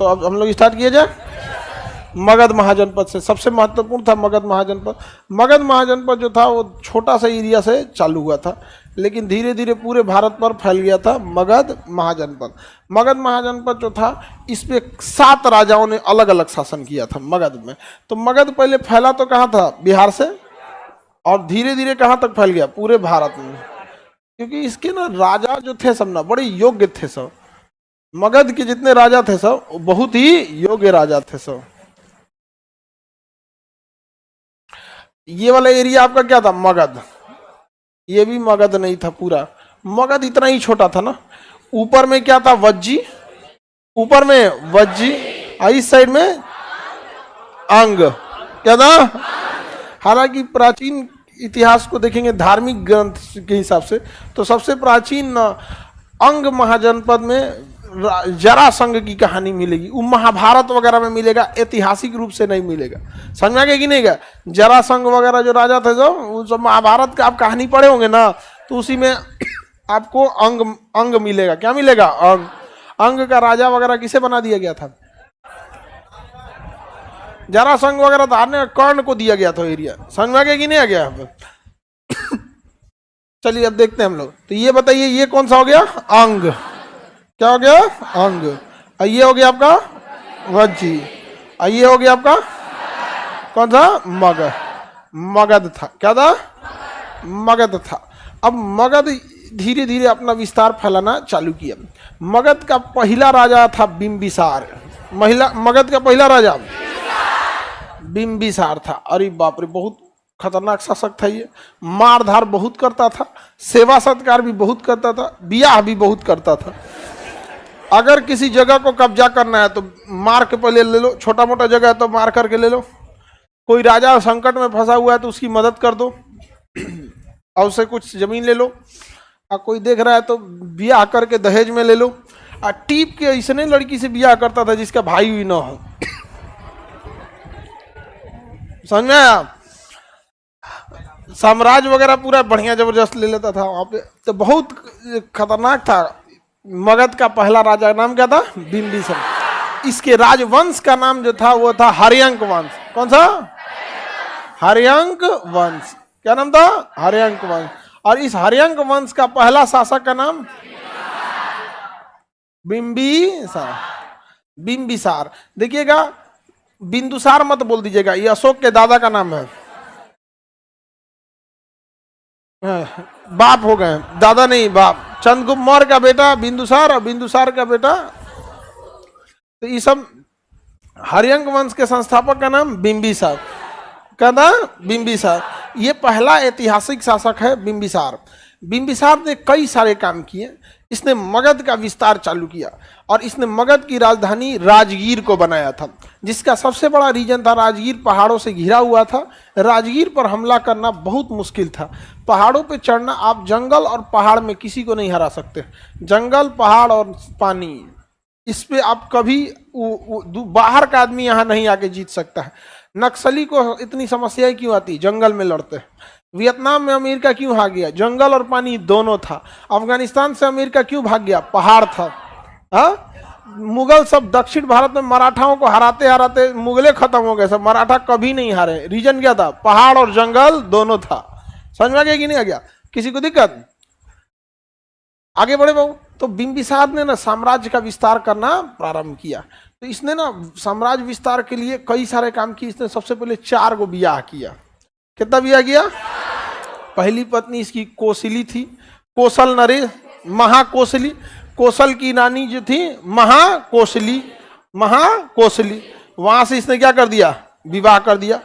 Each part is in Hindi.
तो अब हम लोग स्टार्ट किए जाए। मगध महाजनपद से, सबसे महत्वपूर्ण था मगध महाजनपद। मगध महाजनपद जो था वो छोटा सा एरिया से चालू हुआ था, लेकिन धीरे धीरे पूरे भारत पर फैल गया था मगध महाजनपद। मगध महाजनपद जो था इस पे 7 राजाओं ने अलग अलग शासन किया था मगध में। तो मगध पहले फैला तो कहाँ था, बिहार से, और धीरे धीरे कहाँ तक फैल गया, पूरे भारत में। क्योंकि इसके ना राजा जो थे सब ना बड़े योग्य थे सब, मगध के जितने राजा थे सब बहुत ही योग्य राजा थे सब। ये वाला एरिया आपका क्या था, मगध। ये भी मगध नहीं था पूरा, मगध इतना ही छोटा था ना। ऊपर में क्या था, वज्जी, ऊपर में वज्जी, इस साइड में अंग, क्या था। हालांकि प्राचीन इतिहास को देखेंगे धार्मिक ग्रंथ के हिसाब से तो सबसे प्राचीन अंग महाजनपद में जरासंध की कहानी मिलेगी। वो महाभारत वगैरह में मिलेगा, ऐतिहासिक रूप से नहीं मिलेगा। समझ में आ गया कि नहीं गया। जरासंध वगैरह जो राजा थे जो महाभारत का आप कहानी पढ़े होंगे ना, तो उसी में आपको अंग मिलेगा। क्या मिलेगा, अंग। अंग का राजा वगैरह किसे बना दिया गया था, जरासंध वगैरह था, कर्ण को दिया गया था एरिया। समझ में आ गया कि नहीं आ गया। चलिए अब देखते हैं हम लोग। तो ये बताइए ये कौन सा हो गया, अंग। क्या हो गया, अंग। ये हो गया आपका वज्जी, ये हो गया आपका कौन सा, मगध। मगध था, क्या था, मगध था। अब मगध धीरे धीरे अपना विस्तार फैलाना चालू किया। मगध का पहला राजा था बिंबिसार। मगध का पहला राजा बिंबिसार था। अरे बाप रे, बहुत खतरनाक शासक था ये। मारधार बहुत करता था, सेवा सत्कार भी बहुत करता था, ब्याह भी बहुत करता था। अगर किसी जगह को कब्जा करना है तो मार के पहले ले लो, छोटा मोटा जगह है तो मार करके ले लो। कोई राजा संकट में फंसा हुआ है तो उसकी मदद कर दो और उससे कुछ जमीन ले लो। और कोई देख रहा है तो ब्याह करके दहेज में ले लो। और टीप के ऐसने लड़की से ब्याह करता था जिसका भाई हुई ना हो। समझ में आया। साम्राज्य वगैरह पूरा बढ़िया जबरदस्त ले लेता था वहां पे। तो बहुत खतरनाक था। मगध का पहला राजा का नाम क्या था, बिंबिसार। इसके राजवंश का नाम जो था वो था हर्यंक वंश। कौन सा, हर्यंक वंश। क्या नाम था, हर्यंक वंश। और इस हर्यंक वंश का पहला शासक का नाम बिंबिसार। बिंबिसार देखिएगा, बिंदुसार मत बोल दीजिएगा, ये अशोक के दादा का नाम है। बाप हो गए, दादा नहीं बाप। चंद्रगुप्त मौर्य का बेटा बिंदुसार और बिंदुसार का बेटा। तो ये सब हर्यंक वंश के संस्थापक का नाम बिंबिसार। क्या था, बिंबिसार। ये पहला ऐतिहासिक शासक है बिंबिसार। बिंबिसार ने कई सारे काम किए। इसने मगध का विस्तार चालू किया और इसने मगध की राजधानी राजगीर को बनाया था, जिसका सबसे बड़ा रीजन था राजगीर पहाड़ों से घिरा हुआ था। राजगीर पर हमला करना बहुत मुश्किल था। पहाड़ों पे चढ़ना, आप जंगल और पहाड़ में किसी को नहीं हरा सकते। जंगल, पहाड़ और पानी, इस पे आप कभी बाहर का आदमी यहाँ नहीं आके जीत सकता है। नक्सली को इतनी समस्याएं क्यों आती, जंगल में लड़ते। वियतनाम में अमेरिका क्यों भाग गया, जंगल और पानी दोनों था। अफगानिस्तान से अमेरिका क्यों भाग गया, पहाड़ था। हाँ, मुगल सब दक्षिण भारत में मराठाओं को हराते हराते मुगले खत्म हो गए, सब मराठा कभी नहीं हारे। रीजन क्या था, पहाड़ और जंगल दोनों था। समझ में आ गया कि नहीं आ गया, किसी को दिक्कत। आगे बढ़े बाबू। तो बिंबिसार ने ना साम्राज्य का विस्तार करना प्रारंभ किया। तो इसने ना साम्राज्य विस्तार के लिए कई सारे काम किए। इसने सबसे पहले 4 गो ब्याह किया। कितना ब्याह किया, पहली पत्नी इसकी कौशली थी, कौशल नरेश, महाकौशली। कौशल की रानी जो थी महाकौशली, महाकौशली। वहां से इसने क्या कर दिया, विवाह कर दिया।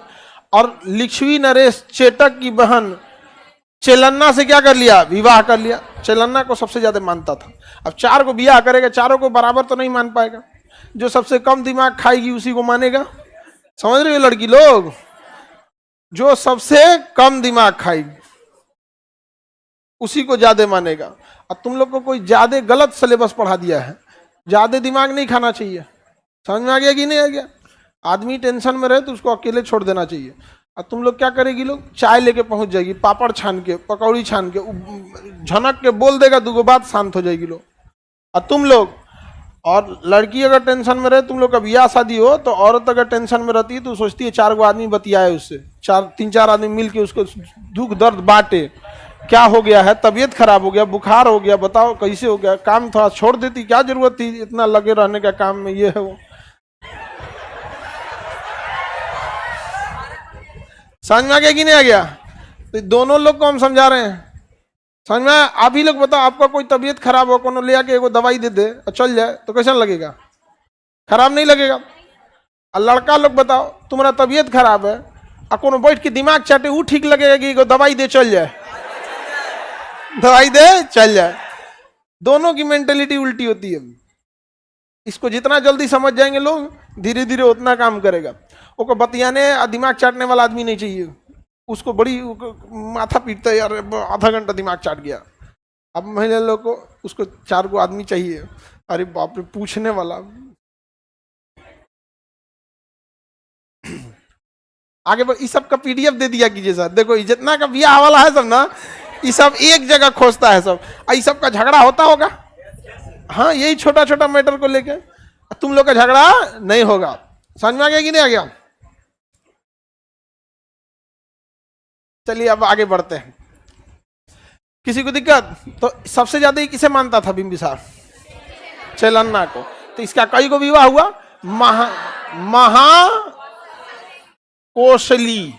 और लिच्छवी नरेश चेटक की बहन चेलन्ना से क्या कर लिया, विवाह कर लिया। चेलन्ना को सबसे ज्यादा मानता था। अब 4 को ब्याह करेगा, चारों को बराबर तो नहीं मान पाएगा। जो सबसे कम दिमाग खाएगी उसी को मानेगा। समझ रहे हो लड़की लोग, जो सबसे कम दिमाग खाएगी उसी को ज्यादा मानेगा। और तुम लोग को कोई ज्यादा गलत सिलेबस पढ़ा दिया है, ज्यादा दिमाग नहीं खाना चाहिए। समझ में आ गया कि नहीं आ गया। आदमी टेंशन में रहे तो उसको अकेले छोड़ देना चाहिए। और तुम लोग क्या करेगी, लोग चाय लेके पहुंच जाएगी, पापड़ छान के, पकौड़ी छान के, झनक के बोल देगा 2 बात, शांत हो जाएगी लोग। और तुम लोग और लड़की अगर टेंशन में रहे, तुम लोग का ब्याह शादी हो तो औरत अगर टेंशन में रहती है तो सोचती है 4 आदमी बतियाए उससे, 3-4 आदमी मिल के उसको दुख दर्द बांटे, क्या हो गया है, तबीयत खराब हो गया, बुखार हो गया, बताओ कैसे हो गया, काम थोड़ा छोड़ देती, क्या जरूरत थी इतना लगे रहने का काम में, ये है वो। समझ में आ गया कि नहीं आ गया? तो दोनों लोग को हम समझा रहे हैं, समझ में? आप ही लोग बताओ, आपका कोई तबीयत खराब हो, कोनो ले आके एगो दवाई दे दे और चल जाए तो कैसा लगेगा? खराब नहीं लगेगा। और लड़का लोग बताओ, तुम्हारा तबीयत खराब है और कोनो बैठ के दिमाग चाटे, वो ठीक लगेगा कि एगो दवाई दे चल जाए, दवाई दे चल जाए? दोनों की मेंटेलिटी उल्टी होती है। इसको जितना जल्दी समझ जाएंगे लोग, धीरे धीरे उतना काम करेगा। वो बतियाने दिमाग चाटने वाला आदमी नहीं चाहिए, उसको बड़ी माथा पीटता है यार, आधा घंटा दिमाग चाट गया। अब महिला लोग को उसको 4 गो आदमी चाहिए, अरे बाप रे, पूछने वाला। आगे इस सब का पीडीएफ दे दिया कीजिए सर, देखो जितना का ब्याह वाला है सब ना, ये सब एक जगह खोजता है सब, इस सब का झगड़ा होता होगा। हाँ, यही छोटा छोटा मैटर को लेके तुम लोग का झगड़ा नहीं होगा। समझ में आ गया कि नहीं आ गया? चलिए अब आगे बढ़ते हैं। किसी को दिक्कत? तो सबसे ज्यादा किसे मानता था बिंबिसार? चेलन्ना को। तो इसका कई को विवाह हुआ? महाकोशली,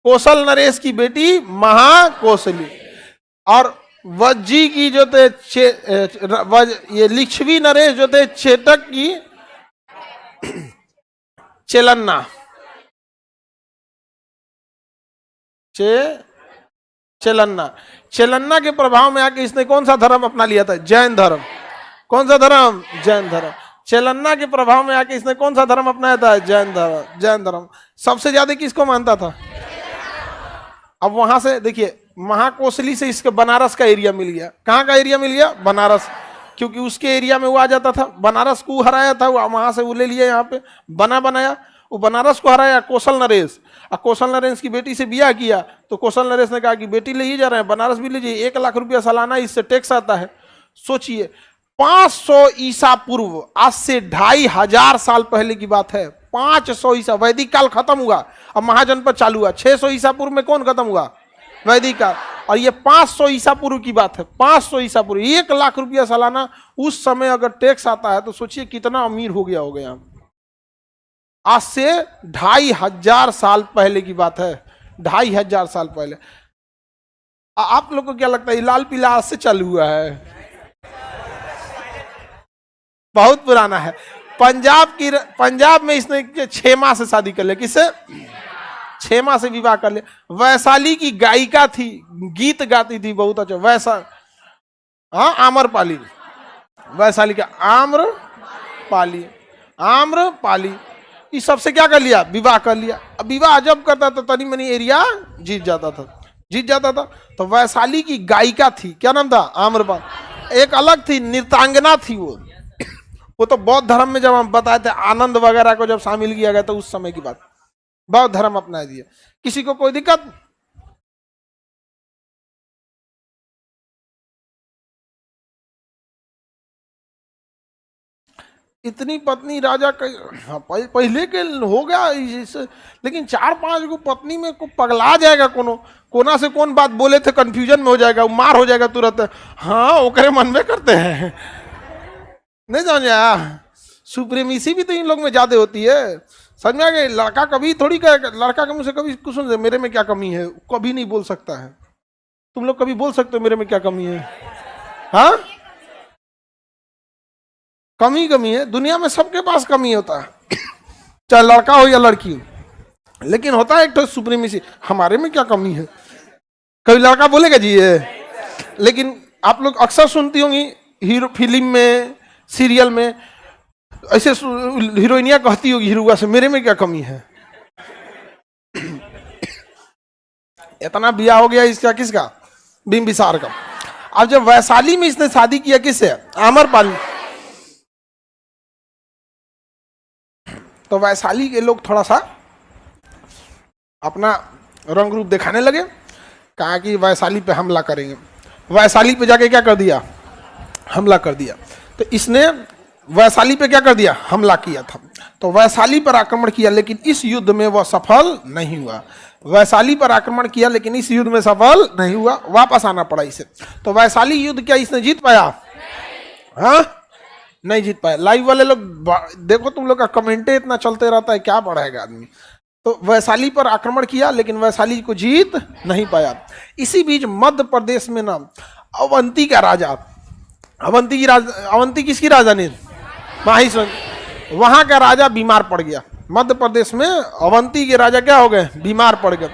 कौशल नरेश की बेटी महाकोशली, और वज्जी की जो थे ये लिच्छवी नरेश जो थे चेटक की चेलन्ना, चेलन्ना। चेलन्ना के प्रभाव में आके इसने कौन सा धर्म अपना लिया था? जैन धर्म। कौन सा धर्म? जैन धर्म। चेलन्ना के प्रभाव में आके इसने कौन सा धर्म अपनाया था? जैन धर्म। जैन धर्म सबसे ज्यादा किसको मानता था? अब वहां से देखिए, महाकोशली से इसके बनारस का एरिया मिल गया। कहाँ का एरिया मिल गया? बनारस, क्योंकि उसके एरिया में वो आ जाता था। बनारस को हराया था, वहां से वो ले लिया, यहाँ पे बनाया, वो बनारस को हराया कौशल नरेश। और कौशल नरेश की बेटी से ब्याह किया, तो कौशल नरेश ने कहा कि बेटी ले ही जा रहे हैं, बनारस भी लीजिए, 1 लाख रुपया सालाना इससे टैक्स आता है। सोचिए, 500 ईसा पूर्व, आज से 2500 साल पहले की बात है। 500 ईसा, वैदिक काल खत्म हुआ, अब महाजनपद चालू हुआ। 600 ईसा पूर्व में कौन खत्म हुआ? वैदिक काल। और ये 500 ईसा पूर्व की बात है। 500 ईसा पूर्व, 1 लाख रुपया सालाना उस समय अगर टैक्स आता है, तो सोचिए कितना अमीर हो गया होगा यहाँ। आज से 2500 साल पहले की बात है, 2500 साल पहले। आप लोग को क्या लगता है लाल पीला आज से चालू हुआ है? बहुत पुराना है। पंजाब में इसने 6 माह से शादी कर लिया। किससे? 6 माह से विवाह कर लिया। वैशाली की गायिका थी, गीत गाती थी बहुत अच्छा। हाँ, आम्रपाली, वैशाली का आम्रपाली, इस सबसे क्या कर लिया? विवाह कर लिया। अब विवाह जब करता था तनी मनी एरिया जीत जाता था। तो वैशाली की गायिका थी, क्या नाम था? आम्रपाली। एक अलग थी, नृत्यांगना थी वो तो बौद्ध धर्म में जब हम बताए थे, आनंद वगैरह को जब शामिल किया गया, तो उस समय की बात, बौद्ध धर्म अपना दिया। किसी को कोई दिक्कत? इतनी पत्नी राजा पहले के हो गया, लेकिन 4-5 को पत्नी में को पगला जाएगा। कोना से कौन बात बोले थे, कंफ्यूजन में हो जाएगा, मार हो जाएगा तुरंत। हाँ, ओकरे मन में करते हैं, नहीं समझा? सुप्रीमेसी भी तो इन लोग में ज्यादा होती है। समझ में आ गया? लड़का कभी थोड़ी लड़का के मुंह से कभी कुछ सुन, मेरे में क्या कमी है, कभी नहीं बोल सकता है। तुम लोग कभी बोल सकते हो मेरे में क्या कमी है? हाँ, कमी है। दुनिया में सबके पास कमी होता है, चाहे लड़का हो या लड़की हो, लेकिन होता है एक तो सुप्रीमेसी, हमारे में क्या कमी है। कभी लड़का बोलेगा जी ये? लेकिन आप लोग अक्सर सुनती होंगी हीरो फिल्म में, सीरियल में, ऐसे हीरोइनिया कहती होगी हीरोआ से, मेरे में क्या कमी है। इतना ब्याह हो गया इसका, किसका? बिंबिसार का। अब जब वैशाली में इसने शादी किया, किससे? आम्रपाली। तो वैशाली के लोग थोड़ा सा अपना रंग रूप दिखाने लगे, कहा कि वैशाली पे हमला करेंगे। वैशाली पे जाके क्या कर दिया? हमला कर दिया। तो इसने वैशाली पे क्या कर दिया, हमला किया था। तो वैशाली पर आक्रमण किया, लेकिन इस युद्ध में वह सफल नहीं हुआ। वैशाली पर आक्रमण किया लेकिन इस युद्ध में सफल नहीं हुआ, वापस आना पड़ा इसे। तो वैशाली युद्ध क्या इसने जीत पाया? हाँ, नहीं जीत पाया। लाइव वाले लोग देखो, तुम लोग का कमेंटे इतना चलते रहता है, क्या पढ़ाएगा आदमी। तो वैशाली पर आक्रमण किया लेकिन वैशाली को जीत नहीं पाया। इसी बीच मध्य प्रदेश में ना अवंती का राजा, अवंती किसकी राजधानी? माहिष्मती। वहां का राजा बीमार पड़ गया। मध्य प्रदेश में अवंती के राजा क्या हो गए? बीमार पड़ गए।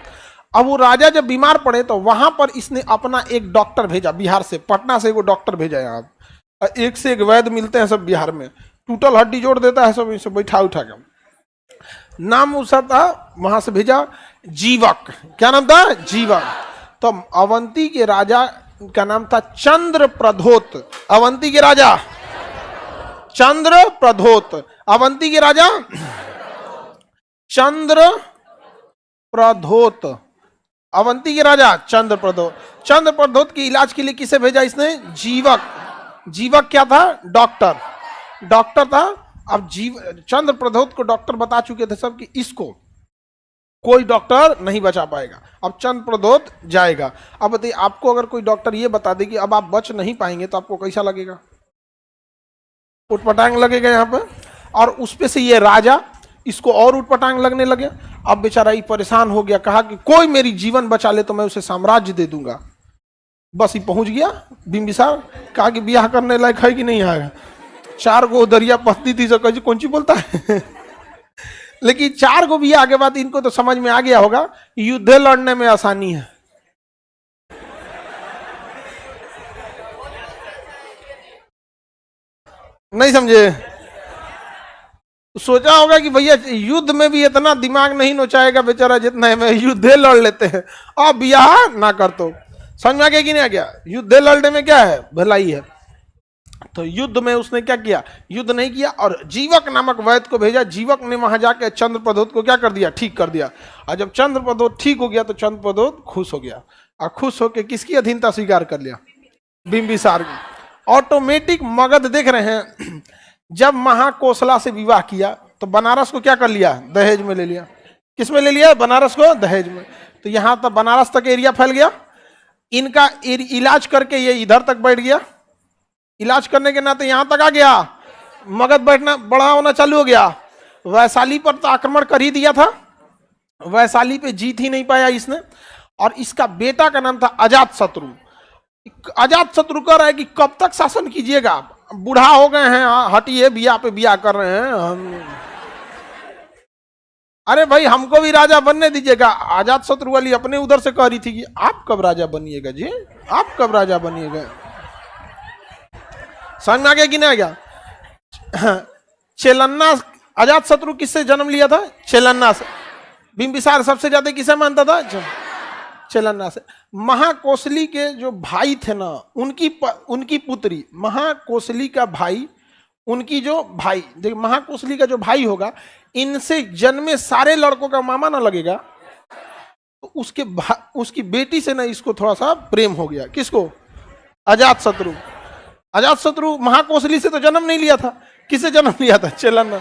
अब वो राजा जब बीमार पड़े तो वहां पर इसने अपना एक डॉक्टर भेजा, बिहार से, पटना से वो डॉक्टर भेजा। यहाँ एक से एक वैद्य मिलते हैं सब बिहार में, टूटल हड्डी जोड़ देता है सब, इसे बैठा उठा के। नाम उसका था, वहां से भेजा जीवक। क्या नाम था? जीवक। तो अवंती के राजा का नाम था चंद्र प्रधोत। अवंती के राजा चंद्र प्रधोत। अवंती के राजा चंद्र प्रधोत। अवंती के राजा चंद्र प्रधोत। चंद्र प्रधोत के इलाज के लिए किसे भेजा इसने? जीवक। जीवक क्या था? डॉक्टर। डॉक्टर था। अब चंद्र प्रधोत को डॉक्टर बता चुके थे सब कि इसको कोई डॉक्टर नहीं बचा पाएगा, अब चंद्र प्रधोत जाएगा। अब बताइए, आपको अगर कोई डॉक्टर ये बता दे कि अब आप बच नहीं पाएंगे तो आपको कैसा लगेगा? उटपटांग लगेगा यहाँ पे। और उस पे से ये राजा, इसको और उटपटांग लगने लगे। अब बेचारा ये परेशान हो गया, कहा कि कोई मेरी जीवन बचा ले तो मैं उसे साम्राज्य दे दूंगा। बस ये पहुंच गया बिंबिसार, कहा कि ब्याह करने लायक है कि नहीं आएगा। 4 गो दरिया पत्नी थी, सब कौन सी बोलता है लेकिन 4 गो ब्याह के बाद इनको तो समझ में आ गया होगा युद्ध लड़ने में आसानी है। नहीं समझे? सोचा होगा कि भैया युद्ध में भी इतना दिमाग नहीं नोचाएगा बेचारा जितना में युद्ध लड़ लेते हैं, अब ब्याह ना कर। तो समझ में आ गया कि नहीं आ गया? युद्ध लड़ने में क्या है? भलाई है। तो युद्ध में उसने क्या किया? युद्ध नहीं किया और जीवक नामक वैद्य को भेजा। जीवक ने वहां जाकर चंद्र प्रधोत को क्या कर दिया? ठीक कर दिया। और जब चंद्र प्रधोत ठीक हो गया तो चंद्र प्रधोत खुश हो गया, और खुश होकर किसकी अधीनता स्वीकार कर लिया? बिंबिसार की। ऑटोमेटिक मगध देख रहे हैं। जब महाकोसला से विवाह किया तो बनारस को क्या कर लिया? दहेज में ले लिया। किस में ले लिया? बनारस को दहेज में। तो यहां तक बनारस तक एरिया फैल गया। इनका इलाज करके ये इधर तक बैठ गया। इलाज करने के नाते यहां तक आ गया, मगध बैठना बड़ा होना चालू हो गया। वैशाली पर तो आक्रमण कर ही दिया था, वैशाली पे जीत ही नहीं पाया इसने। और इसका बेटा का नाम था अजात शत्रु। अजात शत्रु कह रहा है कि कब तक शासन कीजिएगा, बूढ़ा हो गए हैं, हटिए, बिया पे बिया कर रहे हैं हम। अरे भाई हमको भी राजा बनने दीजिएगा। अजात शत्रु वाली अपने उधर से कह रही थी कि आप कब राजा बनिएगा जी, आप कब राजा बनिएगा। समझ में आ गया कि नहीं आ गया? चेलन्ना, अजात शत्रु किससे जन्म लिया था? चेलन्ना से। बिंबिसार सबसे ज्यादा किसे मानता था? चेलन्ना से। महाकोसली के जो भाई थे ना, उनकी पुत्री, महाकोसली का भाई, उनकी जो भाई, देखिए महाकोसली का जो भाई होगा, इनसे जन्मे सारे लड़कों का मामा ना लगेगा, तो उसकी बेटी से ना इसको थोड़ा सा प्रेम हो गया। किसको? अजात शत्रु। अजात शत्रु महाकोसली से तो जन्म नहीं लिया था, किसे जन्म लिया था? चेलन्ना।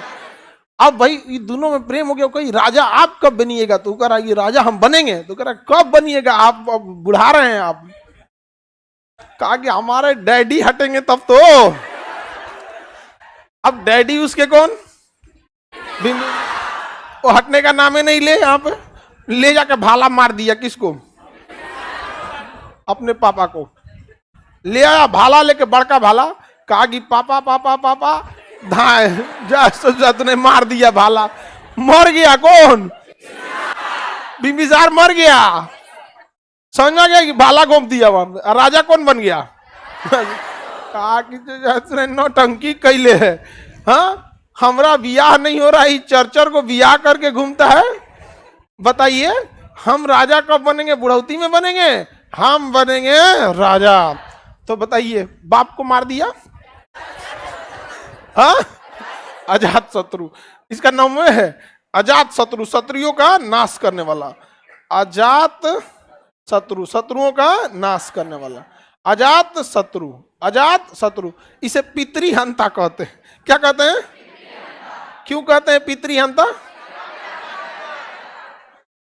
अब भाई ये दोनों में प्रेम हो गया। कोई राजा आप कब बनिएगा? तो कह रहा ये राजा हम बनेंगे। तो कह रहा कब बनिएगा? आप बुढ़ा रहे हैं आप। कहा कि हमारे डैडी हटेंगे तब तो। अब डैडी उसके कौन? वो हटने का नाम ही नहीं ले। यहाँ पे ले जाकर भाला मार दिया। किसको? अपने पापा को ले आया, भाला लेके, बड़का भाला। कहा कि पापा पापा पापा, धाए जा ने मार दिया भाला। मर गया कौन? बिंबिसार मर गया। समझ में गया कि भाला घोंप दिया वहां। राजा कौन बन गया? कहा कि नौटंकी कैले है। हाँ, हमरा बियाह नहीं हो रहा है, चर्चर को बियाह करके घूमता है। बताइए हम राजा कब बनेंगे? बुढ़ौती में बनेंगे? हम बनेंगे राजा। तो बताइए, बाप को मार दिया। हाँ, अजात शत्रु इसका नाम है। अजात शत्रु, शत्रुओं का नाश करने वाला। अजात शत्रु, शत्रुओं का नाश करने वाला। अजात शत्रु, अजात शत्रु। इसे पितृहंता कहते हैं क्या कहते हैं? क्यों कहते हैं पितृहंता?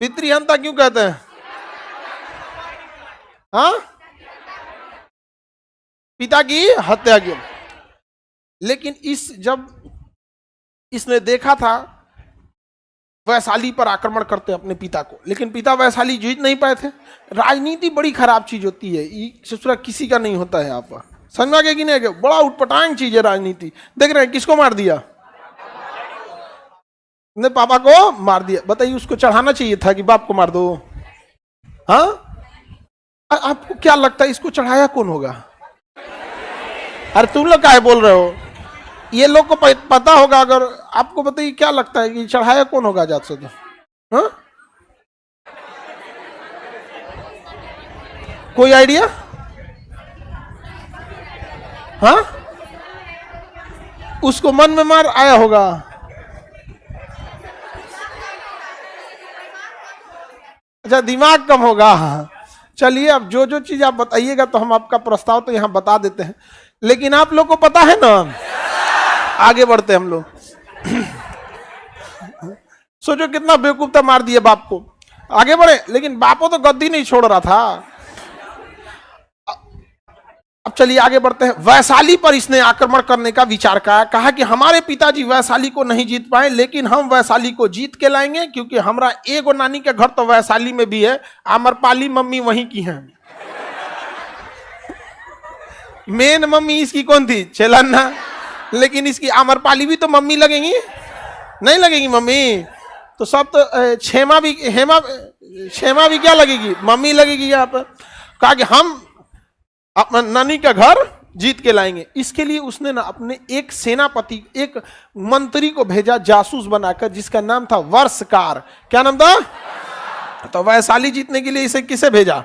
पितृहंता क्यों कहते हैं? हाँ, पिता की हत्या की। लेकिन जब इसने देखा था वैशाली पर आक्रमण करते अपने पिता को, लेकिन पिता वैशाली जीत नहीं पाए थे। राजनीति बड़ी खराब चीज होती है, ससुरा किसी का नहीं होता है। आप समझ में आ गया कि नहीं? बड़ा उटपटांग चीज है राजनीति। देख रहे हैं किसको मार दिया? ने पापा को मार दिया। बताइए, उसको चढ़ाना चाहिए था कि बाप को मार दो? हाँ, आपको क्या लगता है इसको चढ़ाया कौन होगा? अरे तुम लोग काहे बोल रहे हो? ये लोग को पता होगा। अगर आपको बताइए क्या लगता है कि चढ़ाया कौन होगा जात से? तो हाँ, कोई आइडिया? हाँ, उसको मन में मार आया होगा। अच्छा, दिमाग कम होगा। चलिए, अब जो जो चीज आप बताइएगा तो हम आपका प्रस्ताव तो यहां बता देते हैं, लेकिन आप लोग को पता है ना। आगे बढ़ते हम लोग। सोचो कितना बेवकूफ था, मार दिए बाप को। आगे बढ़े, लेकिन बापो तो गद्दी नहीं छोड़ रहा था। अब चलिए आगे बढ़ते हैं। वैशाली पर इसने आक्रमण करने का विचार कहा कि हमारे पिताजी वैशाली को नहीं जीत पाए, लेकिन हम वैशाली को जीत के लाएंगे, क्योंकि हमारा एगो नानी का घर तो वैशाली में भी है, आम्रपाली मम्मी वहीं की हैं। मेन मम्मी इसकी कौन थी? चेलन्ना। लेकिन इसकी आम्रपाली भी तो मम्मी लगेंगी, नहीं लगेगी मम्मी? तो सब तो क्षेमा भी क्या लगेगी? मम्मी लगेगी। यहाँ पर कहा कि हम अपना नानी का घर जीत के लाएंगे। इसके लिए उसने ना अपने एक सेनापति, एक मंत्री को भेजा जासूस बनाकर, जिसका नाम था वर्षकार। क्या नाम था? तो वैशाली जीतने के लिए इसे किसे भेजा?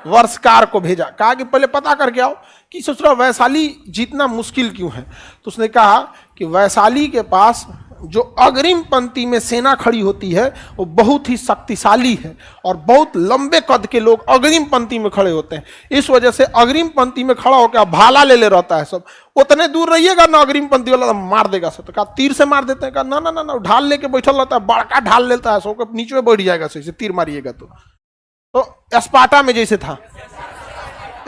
वर्षकार को भेजा। कहा कि पहले पता करके आओ कि ससुरा वैशाली जीतना मुश्किल क्यों है। तो उसने कहा कि वैशाली के पास जो अग्रिम पंक्ति में सेना खड़ी होती है वो बहुत ही शक्तिशाली है, और बहुत लंबे कद के लोग अग्रिम पंक्ति में खड़े होते हैं। इस वजह से अग्रिम पंक्ति में खड़ा होकर भाला ले रहता है सब। उतने दूर रहिएगा ना, अग्रिम पंक्ति वाला तो मार देगा सब। तो कहा तीर से मार देते हैं? कहा ना ना ना ना, ढाल लेके बैठल रहता है, बड़का ढाल लेता है, सबको नीचे बैठ जाएगा से तीर मारिएगा। तो स्पार्टा में जैसे था,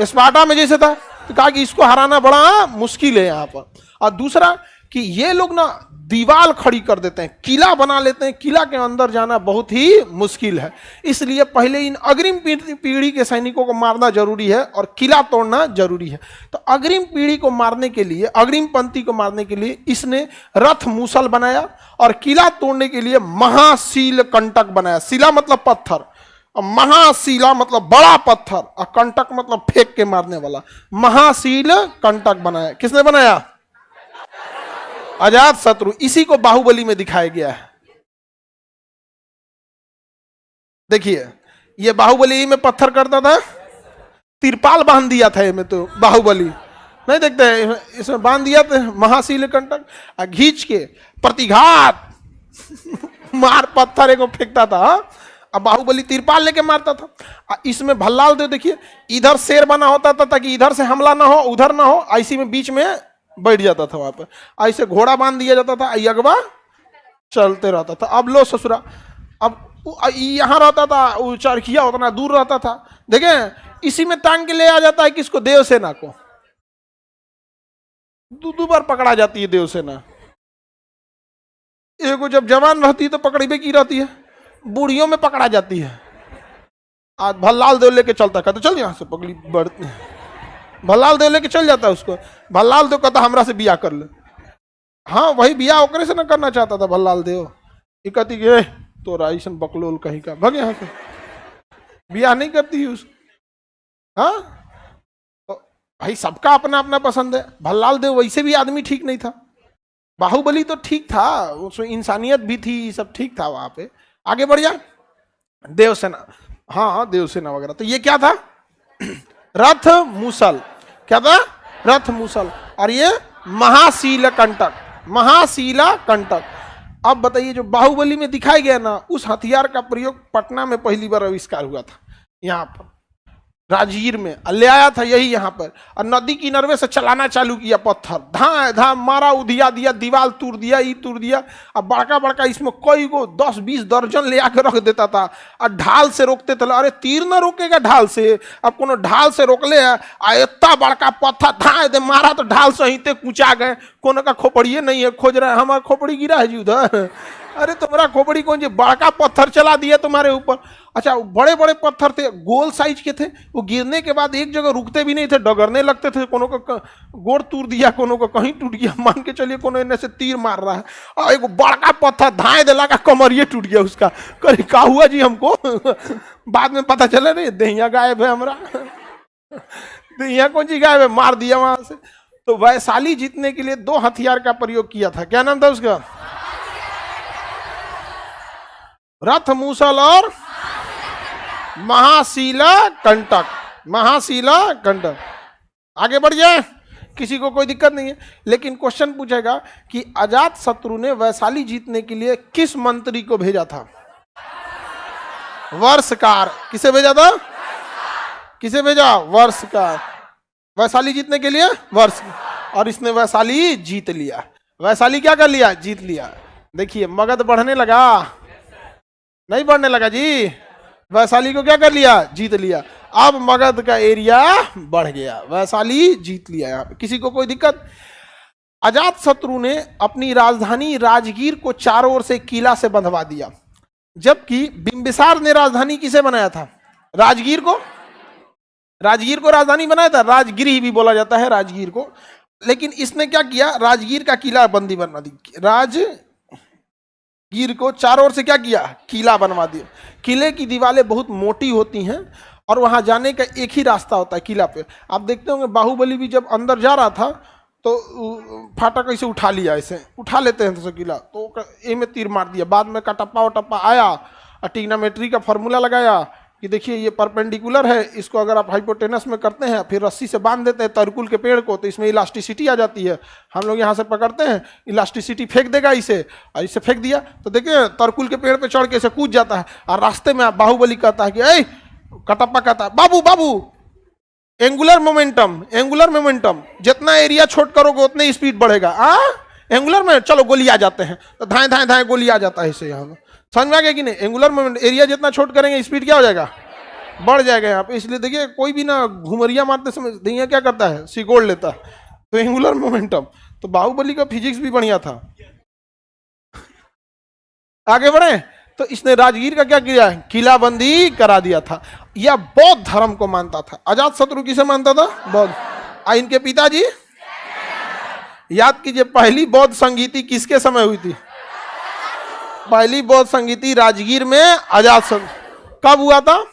स्पार्टा में जैसे था। तो कहा कि इसको हराना बड़ा मुश्किल है यहाँ पर। और दूसरा कि ये लोग ना दीवार खड़ी कर देते हैं, किला बना लेते हैं, किला के अंदर जाना बहुत ही मुश्किल है। इसलिए पहले इन अग्रिम पीढ़ी के सैनिकों को मारना जरूरी है और किला तोड़ना जरूरी है। तो अग्रिम पीढ़ी को मारने के लिए, अग्रिम पंक्ति को मारने के लिए इसने रथ मूसल बनाया, और किला तोड़ने के लिए महाशील कंटक बनाया। शिला मतलब पत्थर, और महाशीला मतलब बड़ा पत्थर, और कंटक मतलब फेंक के मारने वाला। महाशील कंटक बनाया। किसने बनाया? अजात शत्रु। इसी को बाहुबली में दिखाया गया है। देखिए, ये बाहुबली में पत्थर करता था, तिरपाल बांध दिया था इसमें। तो बाहुबली नहीं देखते हैं, इसमें बांध दिया था महाशील कंटक, खींच के प्रतिघात मार पत्थर एक फेंकता था। अब बाहुबली तिरपाल लेके मारता था। इसमें भल्लाल देव देखिए, इधर शेर बना होता था ताकि इधर से हमला ना हो, उधर ना हो, ऐसी में बीच में बैठ जाता था। वहां पर ऐसे घोड़ा बांध दिया जाता था, अगवा चलते रहता था। अब लो ससुरा, अब यहां रहता था, वो चरखिया उतना दूर रहता था। देखें, इसी में टांग के ले आ जाता है किसको? देवसेना को। दो बार पकड़ा जाती है देवसेना। एगो जब जवान रहती है तो पकड़ी की रहती है, बूढ़ियों में पकड़ा जाती है। आज भल्लाल देव लेके चलता, कहते चल यहां से पगड़ी बढ़ती। भल्लाल देव लेके चल जाता है उसको। भल्लाल देव कहता हमरा से बियाह कर ले। हाँ, वही बियाह ओकरे से ना करना चाहता था भल्लाल देव। ये कहती कि तो राइसन बकलोल कहीं का, भग यहाँ से, बियाह नहीं करती है उसको। हाँ, तो भाई सबका अपना अपना पसंद है। भल्लाल देव वैसे भी आदमी ठीक नहीं था। बाहुबली तो ठीक था, उसमें इंसानियत भी थी, सब ठीक था वहां पे। आगे बढ़ जाए। देवसेना, हाँ देवसेना वगैरह। तो ये क्या था? रथ मूसल। क्या था? रथ मूसल। और ये महाशील कंटक, महाशीला कंटक। अब बताइए, जो बाहुबली में दिखाया गया ना, उस हथियार का प्रयोग पटना में पहली बार आविष्कार हुआ था। यहाँ पर राजगीर में, ले आया था यही यहाँ पर, और नदी किनारे से चलाना चालू किया पत्थर, धा धा मारा, उधिया दिया, दीवार तोड़ दिया, ई तोड़ दिया। अब बड़का बड़का इसमें कई गो 10-20 दर्जन ले आकर रख देता था, और ढाल से रोकते थे। अरे तीर ना रोकेगा ढाल से, अब कोनो ढाल से रोक ले, इतना बड़का पत्थर धा दे मारा तो ढाल सहित कुचा गए। कोनो का खोपड़िए नहीं है, खोज रहा है, हमारा खोपड़ी गिरा है जी उधर। अरे तुम्हारा खोपड़ी कौन जी, बड़का पत्थर चला दिया तुम्हारे ऊपर। अच्छा, बड़े बड़े पत्थर थे, गोल साइज के थे, वो गिरने के बाद एक जगह रुकते भी नहीं थे, डगरने लगते थे। कोनो का गोड़ टूट दिया, कोनो का कहीं टूट गया, मान के चलिए कोनो इन्हें से तीर मार रहा है, और एक बड़का पत्थर धाए दिला का कमरिए टूट गया उसका। कहीं का हुआ जी हमको बाद में पता चला, नहीं दहिया गायब है हमारा, दहिया कौन जी गायब है, मार दिया वहां से। तो वैशाली जीतने के लिए 2 हथियार का प्रयोग किया था। क्या नाम था उसका? रथ मूसल और महाशीला कंटक। महाशीला कंटक। आगे बढ़ जाए, किसी को कोई दिक्कत नहीं है। लेकिन क्वेश्चन पूछेगा कि अजात शत्रु ने वैशाली जीतने के लिए किस मंत्री को भेजा था? वर्षकार। किसे भेजा था? किसे भेजा? वर्षकार। वैशाली जीतने के लिए वर्ष, और इसने वैशाली जीत लिया। वैशाली क्या कर लिया? जीत लिया। देखिए मगध बढ़ने लगा, नहीं बढ़ने लगा जी। वैशाली को क्या कर लिया? जीत लिया। अब मगध का एरिया बढ़ गया, वैशाली जीत लिया। यहाँ पे किसी को कोई दिक्कत? अजात शत्रु ने अपनी राजधानी राजगीर को चारों ओर से किला से बंधवा दिया, जबकि बिंबिसार ने राजधानी किसे बनाया था? राजगीर को। राजगीर को राजधानी बनाया था, राजगिरी भी बोला जाता है राजगीर को। लेकिन इसने क्या किया? राजगीर का किला बंदी बनवा दी। राजगीर को चारों ओर से क्या किया? किला बनवा दिया। किले की दीवारें बहुत मोटी होती हैं और वहां जाने का एक ही रास्ता होता है किला पे। आप देखते होंगे बाहुबली भी जब अंदर जा रहा था तो फाटक ऐसे उठा लिया, ऐसे उठा लेते हैं तो किला, तो ए में तीर मार दिया। बाद में कटप्पा वटप्पा आया और ट्रिग्नोमेट्री का फॉर्मूला लगाया कि देखिए ये परपेंडिकुलर है, इसको अगर आप हाइपोटेनस में करते हैं फिर रस्सी से बांध देते हैं तरकुल के पेड़ को, तो इसमें इलास्टिसिटी आ जाती है। हम लोग यहाँ से पकड़ते हैं, इलास्टिसिटी फेंक देगा इसे, और इसे फेंक दिया तो देखिए तरकुल के पेड़ पे चढ़ के इसे कूद जाता है। और रास्ते में बाहुबली कहता है कि ए, कटप्पा कहता है बाबू बाबू एंगुलर मोमेंटम, एंगुलर मोमेंटम, जितना एरिया छोट करोगे उतने स्पीड बढ़ेगा। एंगुलर में चलो गोली आ जाते हैं, तो धाए धाए धाए गोली आ जाता है इसे। यहाँ में समझ में आ गया कि नहीं? एंगुलर मोमेंट, एरिया जितना छोट करेंगे स्पीड क्या हो जाएगा? बढ़ जाएगा यहाँ पे। इसलिए देखिए कोई भी ना घुमरिया मारते समय दहिया क्या करता है? सिकोड़ लेता है। तो एंगुलर मोमेंटम, तो बाहुबली का फिजिक्स भी बढ़िया था। आगे बढ़े तो इसने राजगीर का क्या किया? किलाबंदी करा दिया था। यह बौद्ध धर्म को मानता था। अजात शत्रु किसे मानता था? बौद्ध। इनके पिताजी, याद कीजिए पहली बौद्ध संगीति किसके समय हुई थी? पहली बौद्ध संगीति राजगीर में अजात शत्रु। कब हुआ था?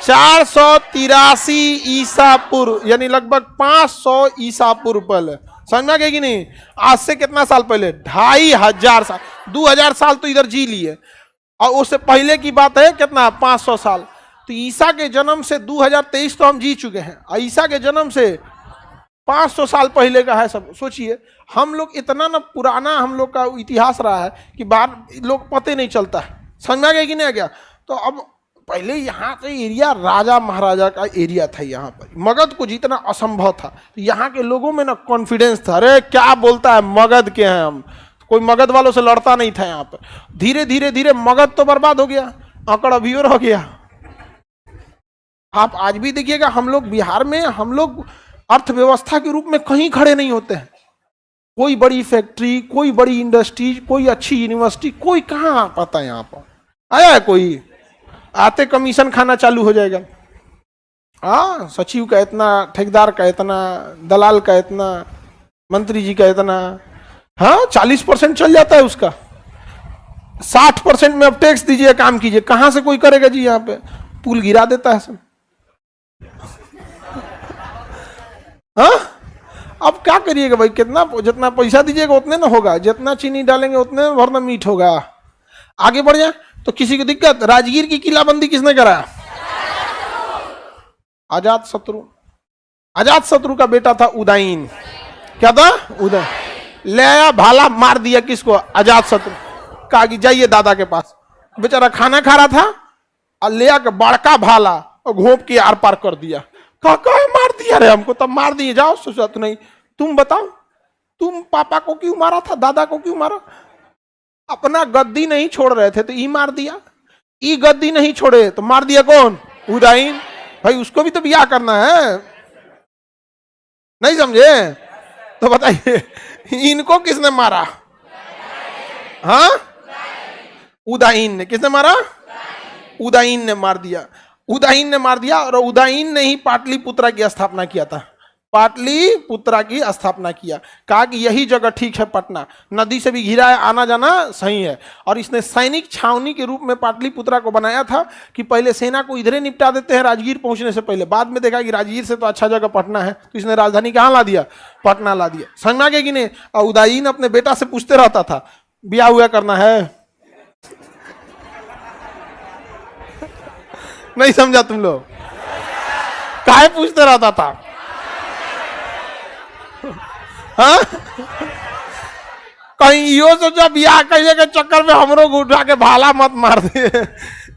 483 ईसा पूर्व, यानी लगभग 500 ईसा पूर्व पहले। समझ में आ गया कि नहीं? आज से कितना साल पहले? 2500 साल, 2000 साल तो इधर जी लिए, और उससे पहले की बात है कितना? 500 साल। तो ईसा के जन्म से 2023 तो हम जी चुके हैं, और ईसा के जन्म से 500 साल पहले का है सब। सोचिए हम लोग इतना ना पुराना हम लोग का इतिहास रहा है कि बाहर लोग पता नहीं चलता है। समझ में आ गया कि नहीं आ गया? तो अब पहले यहाँ का एरिया राजा महाराजा का एरिया था। यहाँ पर मगध को जीतना असंभव था। तो यहाँ के लोगों में ना कॉन्फिडेंस था, अरे क्या बोलता है, मगध के हैं हम। कोई मगध वालों से लड़ता नहीं था यहाँ पर। धीरे धीरे धीरे मगध तो बर्बाद हो गया, आंकड़ अभियोर हो गया। आप आज भी देखिएगा हम लोग बिहार में, हम लोग अर्थव्यवस्था के रूप में कहीं खड़े नहीं होते हैं। कोई बड़ी फैक्ट्री, कोई बड़ी इंडस्ट्रीज, कोई अच्छी यूनिवर्सिटी, कोई कहाँ पता है यहाँ पर आया है? कोई आते कमीशन खाना चालू हो जाएगा। हाँ, सचिव का इतना, ठेकेदार का इतना, दलाल का इतना, मंत्री जी का इतना। हाँ, 40% चल जाता है उसका। 60% में अब टैक्स दीजिए, काम कीजिए, कहां से कोई करेगा जी? यहाँ पे पुल गिरा देता है सब। हाँ, अब क्या करिएगा भाई? कितना, जितना पैसा दीजिएगा उतने ना होगा, जितना चीनी डालेंगे उतने भरना मीठ होगा। आगे बढ़ जाए तो किसी को दिक्कत? राजगीर की किलाबंदी किसने कराया? अजात शत्रु। अजात शत्रु का बेटा था उदयन। क्या था? उदयन। ले आया भाला, मार दिया किसको? अजात शत्रु। कहा कि जाइए दादा के पास। बेचारा खाना खा रहा था और ले आकर बड़का भाला और घोंप के आर पार कर दिया। कहा मार दिया रे हमको, तब मार दिए, जाओ सोचा तो नहीं। तुम बताओ, तुम पापा को क्यों मारा था, दादा को क्यों मारा? अपना गद्दी नहीं छोड़ रहे थे तो ई मार दिया, ई गद्दी नहीं छोड़े तो मार दिया कौन? उदाईन। भाई उसको भी तो ब्याह करना है, नहीं समझे? तो बताइए इनको किसने मारा? हाँ, उदाईन ने। किसने मारा? उदाईन ने मार दिया। उदाईन ने मार दिया, और उदाईन ने ही पाटलिपुत्रा की स्थापना किया था। पाटलिपुत्रा की स्थापना किया, कहा कि यही जगह ठीक है, पटना नदी से भी घिरा है, आना जाना सही है। और इसने सैनिक छावनी के रूप में पाटलिपुत्रा को बनाया था कि पहले सेना को इधरे निपटा देते हैं राजगीर पहुंचने से पहले। बाद में देखा कि राजगीर से तो अच्छा जगह पटना है, तो इसने राजधानी कहाँ ला दिया? पटना ला दिया। समझ गए कि नहीं? और उदाईन अपने बेटा से पूछते रहता था ब्याह हुआ करना है? नहीं समझा तुम लोग? काहे पूछते रहता था? हाँ? कहीं यो सोचा ब्याह कहिए के चक्कर में हमरो को उठा के भाला मत मार दे,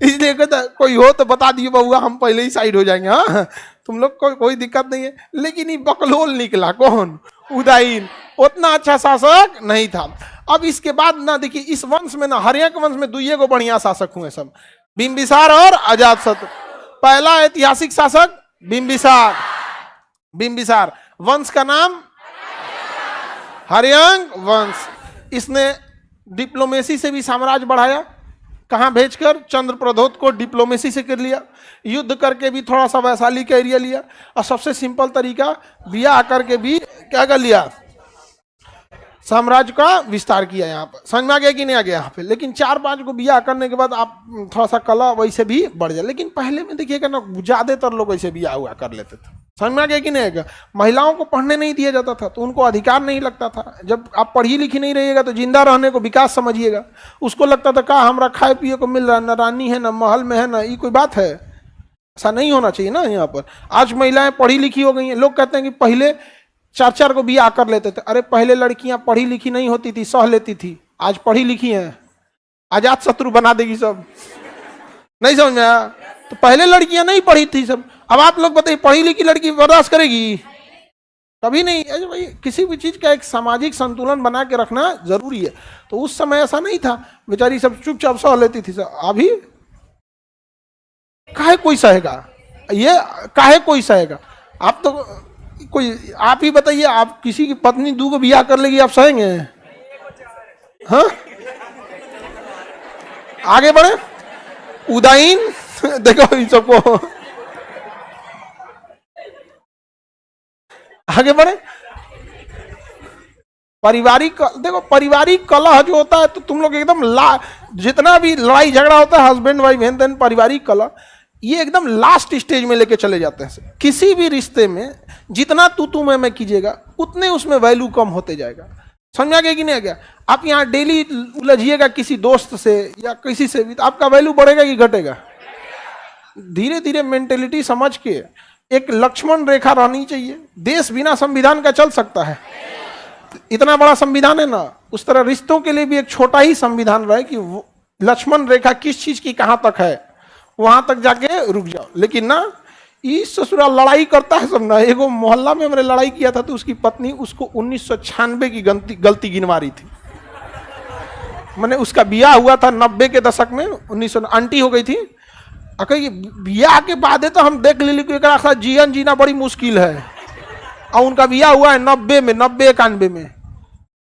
इसलिए कहता कोई हो तो बता दिए बउआ, हम पहले ही साइड हो जाएंगे। हाँ, तुम लोग को कोई दिक्कत नहीं है। लेकिन ये बकलोल निकला कौन? उदाईन। उतना अच्छा शासक नहीं था। अब इसके बाद ना देखिए, इस वंश में ना, हर्यक वंश में दुइये को बढ़िया शासक हुए सब, बिंबिसार और अजातशत्रु। पहला ऐतिहासिक शासक बिंबिसार। बिंबिसार वंश का नाम हर्यक वंश। इसने डिप्लोमेसी से भी साम्राज्य बढ़ाया। कहां भेजकर? चंद्रप्रद्योत को डिप्लोमेसी से कर लिया, युद्ध करके भी थोड़ा सा वैशाली का एरिया लिया, और सबसे सिंपल तरीका ब्याह करके भी क्या कर लिया? साम्राज्य का विस्तार किया। यहाँ पर समझ में आ गया कि नहीं आ गया यहाँ पे? लेकिन 4-5 को ब्याह करने के बाद आप थोड़ा सा कला वैसे भी बढ़ जाए। लेकिन पहले में देखिएगा ना, ज्यादातर लोग ऐसे ब्याह हुआ कर लेते थे। समझ में आ गया कि नहीं आएगा? महिलाओं को पढ़ने नहीं दिया जाता था, तो उनको अधिकार नहीं लगता था। जब आप पढ़ी लिखी नहीं रहिएगा तो जिंदा रहने को विकास समझिएगा। उसको लगता था कहा हमारा खाए पिए को मिल रहा है, न रानी है, न महल में है, न ये कोई बात है? ऐसा नहीं होना चाहिए ना। यहाँ पर आज महिलाएं पढ़ी लिखी हो गई हैं। लोग कहते हैं कि पहले 4-4 को ब्याह कर लेते थे। अरे पहले लड़कियां पढ़ी लिखी नहीं होती थी, सह लेती थी। आज पढ़ी लिखी हैं, अजातशत्रु बना देगी सब। नहीं समझ में आया? तो पहले लड़कियां नहीं पढ़ी थी सब। अब आप लोग बताइए, पढ़ी लिखी लड़की बर्दाश्त करेगी? कभी नहीं। अरे भाई, किसी भी चीज का एक सामाजिक संतुलन बना के रखना जरूरी है। तो उस समय ऐसा नहीं था, बेचारी सब चुपचाप सह लेती थी सब। अभी काहे कोई सहेगा? ये काहे कोई सहेगा? आप तो कोई, आप ही बताइए, आप किसी की पत्नी 2 को ब्याह कर लेगी, आप सहेंगे? हाँ, आगे बढ़े। उदाईन देखो इन सबको, आगे बढ़े। पारिवारिक, देखो पारिवारिक कलह जो होता है, तो तुम लोग एकदम जितना भी लड़ाई झगड़ा होता है हस्बैंड वाइफ हेन तेन, पारिवारिक कलह, ये एकदम लास्ट स्टेज में लेके चले जाते हैं। किसी भी रिश्ते में जितना तू मैं कीजिएगा, उतने उसमें वैल्यू कम होते जाएगा। समझ आ गया कि नहीं आ गया? आप यहाँ डेली उलझिएगा किसी दोस्त से या किसी से भी, तो आपका वैल्यू बढ़ेगा कि घटेगा? धीरे धीरे मेंटेलिटी समझ के एक लक्ष्मण रेखा रहनी चाहिए। देश बिना संविधान का चल सकता है? इतना बड़ा संविधान है ना, उस तरह रिश्तों के लिए भी एक छोटा ही संविधान रहे कि लक्ष्मण रेखा किस चीज की कहां तक है, वहां तक जाके रुक जाओ। लेकिन ना, इस ससुराल लड़ाई करता है सब ना। एगो मोहल्ला में हमने लड़ाई किया था, तो उसकी पत्नी उसको 1996 की गलती गिनवा रही थी। मैंने उसका ब्याह हुआ था 90 के दशक में, 1900 आंटी हो गई थी। कही ब्याह के बाद तो हम देख ली कि जीवन जीना बड़ी मुश्किल है, और उनका ब्याह हुआ है 90 में, 90-91 में।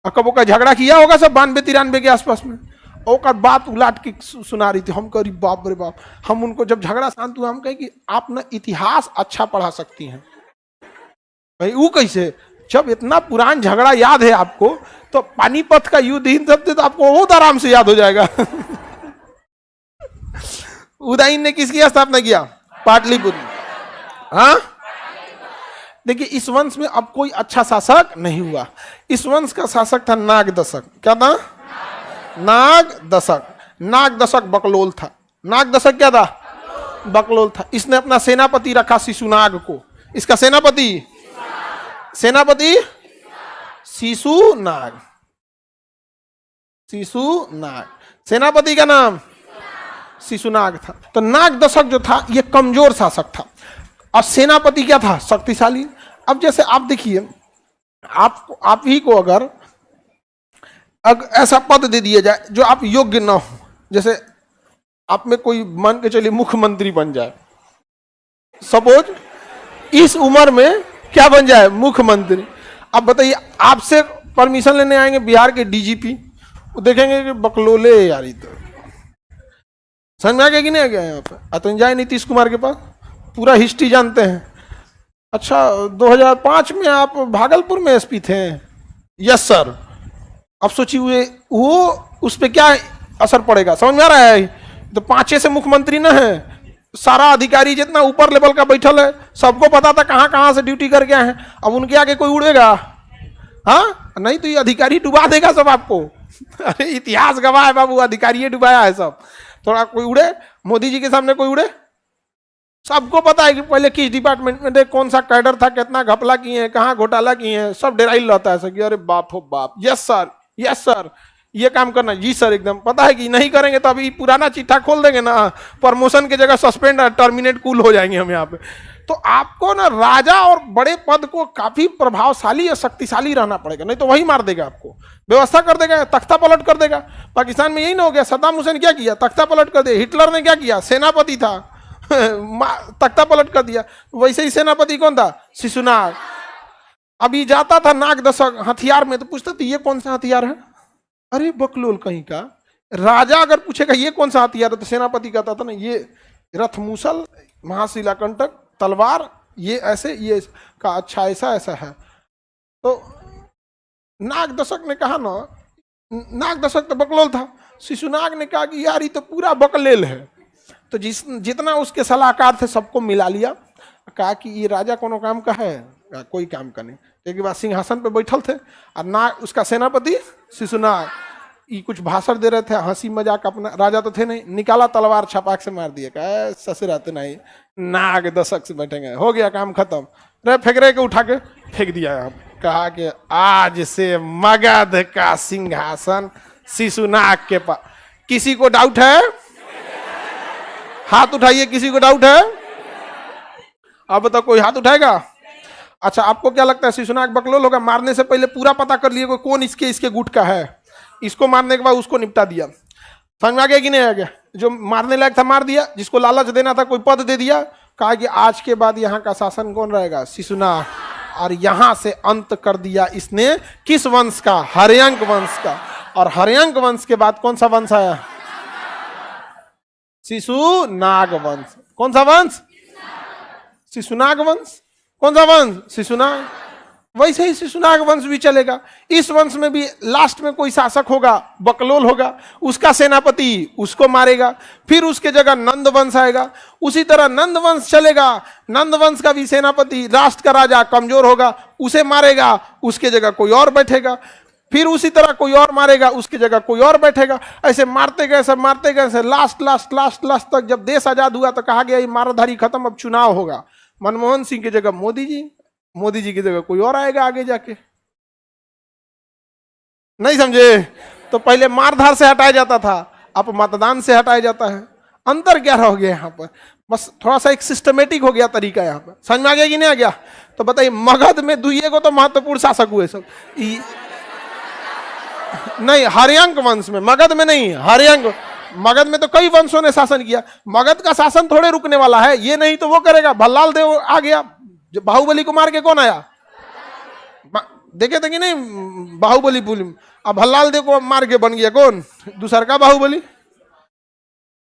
और कब का झगड़ा किया होगा सब 92-93 के आसपास में। और बात उलाट के सुना रही थी। हम कह रही बाप रे बाप। हम उनको जब झगड़ा शांत हुआ, हम कहे कि आप ना इतिहास अच्छा पढ़ा सकती हैं। भाई वो कैसे? जब इतना पुरान झगड़ा याद है आपको, तो पानीपत का युद्ध इन सब तो आपको बहुत आराम से याद हो जाएगा। उदाईन ने किसकी स्थापना किया? पाटलिपुत्र। हाँ, देखिए इस वंश में अब कोई अच्छा शासक नहीं हुआ। इस वंश का शासक था नागदशक। क्या था? नागदशक। नागदशक बकलोल था। नागदशक क्या था? बकलोल था। इसने अपना सेनापति रखा शिशुनाग को। इसका सेनापति शिशुनाग। शिशुनाग सेनापति का नाम। शिशुनाग था। तो नाग दशक जो था ये कमजोर शासक था और सेनापति क्या था, शक्तिशाली। अब जैसे आप देखिए, आप ही को अगर ऐसा पद दे दिया जाए जो आप योग्य ना हो, जैसे आप में कोई मान के चलिए मुख्यमंत्री बन जाए, सपोज इस उम्र में क्या बन जाए, मुख्यमंत्री। अब बताइए, आपसे परमिशन लेने आएंगे बिहार के डीजीपी, वो देखेंगे कि बकलोले यार, तो समझ में आ गया कि नहीं आ गया। यहाँ पे अतन जाए नीतीश कुमार के पास, पूरा हिस्ट्री जानते हैं। अच्छा 2005 में आप भागलपुर में एसपी थे, यस सर। अब सोचिए वो उस पर क्या असर पड़ेगा, समझ में आ रहा है। तो 5 से मुख्यमंत्री ना है, सारा अधिकारी जितना ऊपर लेवल का बैठल है, सबको पता था कहाँ कहाँ से ड्यूटी करके आए हैं। अब उनके आगे कोई उड़ेगा, हाँ नहीं तो ये अधिकारी डुबा देगा सब आपको। अरे इतिहास गवाह है बाबू, अधिकारी डुबाया है सब। थोड़ा कोई उड़े, मोदी जी के सामने कोई उड़े, सबको पता है कि पहले किस डिपार्टमेंट में थे, कौन सा कैडर था, कितना घपला किए हैं, कहाँ घोटाला किए हैं, सब डेराइल रहता है कि अरे बाप हो बाप, यस सर यस सर, ये काम करना जी सर, एकदम पता है कि नहीं करेंगे तो अभी पुराना चिट्ठा खोल देंगे ना, प्रमोशन की जगह सस्पेंड टर्मिनेट कूल हो जाएंगे हम यहाँ पे। तो आपको ना राजा और बड़े पद को काफी प्रभावशाली या शक्तिशाली रहना पड़ेगा, नहीं तो वही मार देगा आपको, व्यवस्था कर देगा, तख्ता पलट कर देगा। पाकिस्तान में यही ना हो गया, सद्दाम हुसैन क्या किया, तख्ता पलट कर दिया। हिटलर ने क्या किया, सेनापति था तख्ता पलट कर दिया। वैसे ही सेनापति कौन था, शिशुनाग। अभी जाता था नाग दशक हथियार में, तो पूछता था ये कौन सा हथियार है, अरे बकलोल कहीं का। राजा अगर पूछेगा ये कौन सा हथियार है, तो सेनापति कहता था ना ये रथ मूसल, महाशिला कंटक, तलवार, ये ऐसे, ये का अच्छा ऐसा ऐसा है। तो नाग दशक ने कहा ना, नाग दशक तो बकलोल था, शिशुनाग ने कहा कि यार ये तो पूरा बकलेल है। तो जितना उसके सलाहकार थे सबको मिला लिया, कहा कि ये राजा कोनो काम का है, कोई काम का नहीं। एक बार सिंहासन पे बैठल थे और ना उसका सेनापति शिशुनाग ये कुछ भाषण दे रहे थे, हंसी मजाक, अपना राजा तो थे नहीं, निकाला तलवार छपाक से मार दिया, कहा ससुर आते नहीं, नाग दशक से बैठेंगे, हो गया काम खत्म। रे फेंक रहे के उठा के फेंक दिया। कहा कि आज से मगध का सिंहासन शिशुनाग के पास। किसी को डाउट है, हाथ उठाइए, किसी को डाउट है, अब बताओ कोई हाथ उठाएगा। अच्छा आपको क्या लगता है शिशुनाग बकलोल होगा? मारने से पहले पूरा पता कर लिए कौन इसके गुट का है, इसको मारने के बाद उसको निपटा दिया। समझ में आ गया कि नहीं आ गया? जो मारने लायक था मार दिया, जिसको लालच देना था कोई पद दे दिया, कहा कि आज के बाद यहाँ का शासन कौन रहेगा, शिशुनाग। और यहां से अंत कर दिया इसने किस वंश का, हर्यंक वंश का। और हर्यंक वंश के बाद कौन सा वंश आया, शिशुनाग वंश। कौन सा वंश, शिशुनाग वंश। कौन सा वंश, शिशुनाग। वैसे ही शिशुनाग वंश भी चलेगा। इस वंश में भी लास्ट में कोई शासक होगा, बकलोल होगा, उसका सेनापति उसको मारेगा, फिर उसके जगह नंद वंश आएगा, उसी तरह नंद वंश चलेगा। नंद वंश का भी सेनापति, राष्ट्र का राजा कमजोर होगा, उसे मारेगा, उसके जगह कोई और बैठेगा, फिर उसी तरह कोई और मारेगा, उसकी जगह कोई और बैठेगा। ऐसे मारते गए, सब मारते गए, लास्ट तक जब देश आजाद हुआ तो कहा गया ये माराधारी खत्म, अब चुनाव होगा। मनमोहन सिंह की जगह मोदी जी की जगह कोई और आएगा आगे जाके। नहीं समझे? तो पहले मारधार से हटाया जाता था, अब मतदान से हटाया जाता है। अंतर क्या हो गया यहाँ पर, बस थोड़ा सा एक सिस्टमेटिक हो गया तरीका यहाँ पर। समझ में आ गया कि नहीं आ गया? तो बताइए मगध में दुइये को तो महत्वपूर्ण शासक हुए सब, नहीं हर्यंक वंश में, मगध में नहीं, हर्यंक। मगध में तो कई वंशों ने शासन किया, मगध का शासन थोड़े रुकने वाला है, ये नहीं तो वो करेगा। भल्लाल देव आ गया, जो बाहुबली को मार के कौन आया, देखे थे कि नहीं बाहुबली फिल्म। अब भल्लाल देव को मार के बन गया कौन, दूसरा का बाहुबली,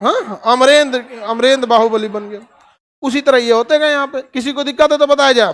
हाँ अमरेंद्र बाहुबली बन गया। उसी तरह ये होते गए। यहाँ पे किसी को दिक्कत है तो बताया जाए।